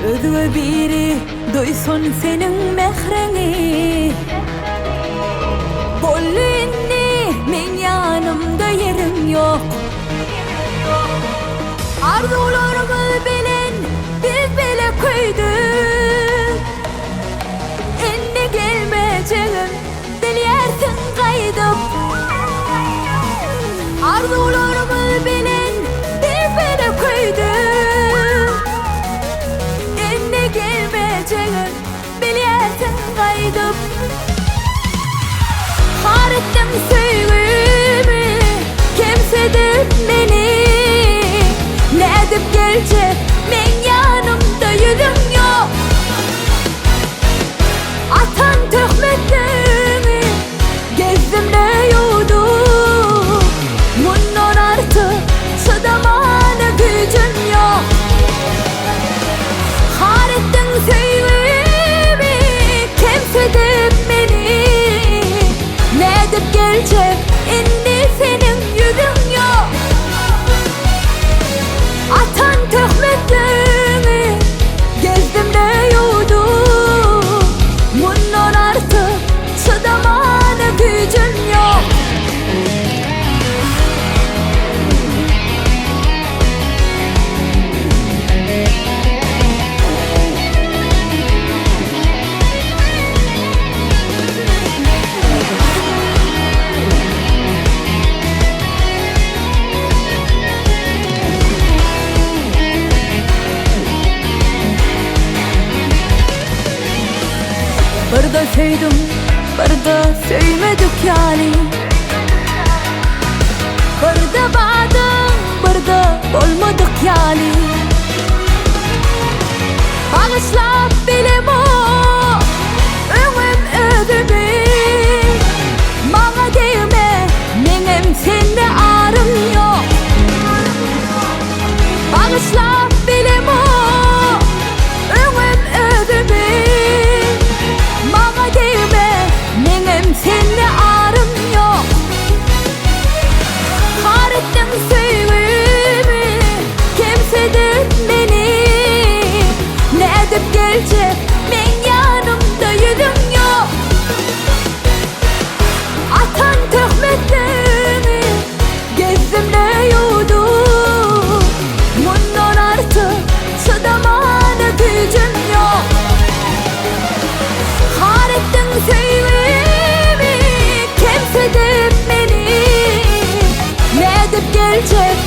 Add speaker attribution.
Speaker 1: Özüne biri duysun senin mehrini. Bollu inni men yanımda yerim yok. Arzularımız bilen biz bile koyduk. Inni gelmeyeceğim diliyersin kaydım. Arzularımız bilen biz bile koyduk. Inni gelmeyeceğim diliyersin kaydım. Harettim sevgimi, kimsedir beni. Ne edip gelecek, men yanımda yüzüm yok. Atan töhmetlerini gezdim de yudum. Bundan artık çıdamana gücüm yok. Harettin sevgimi, kimsedir beni. Ne edip gelecek, indi senin yüzün yok. Atan töhmetlerini gezdim de yudum. Bundan artık çıdamana gücüm yok. Bir de sevdim, bir de sevmedik yani. Bir de bağdım, bir de olmadık yani. Bağışlap bilim o, ömüm özümü. Bana değme, benim sende ağrım yok. Bağışlap bilim o, ömüm özümü. Bana değme, benim seninle ağrım yok. Harettim sevgimi, kimsedir beni. Ne edip gelecek, men yanımda yüzüm yok. Atan töhmetlerini gezdim de yudum. Bundan artık çıdamana gücüm yok. Harettin sevgimi, kimsedir beni. Ne edip gelecek,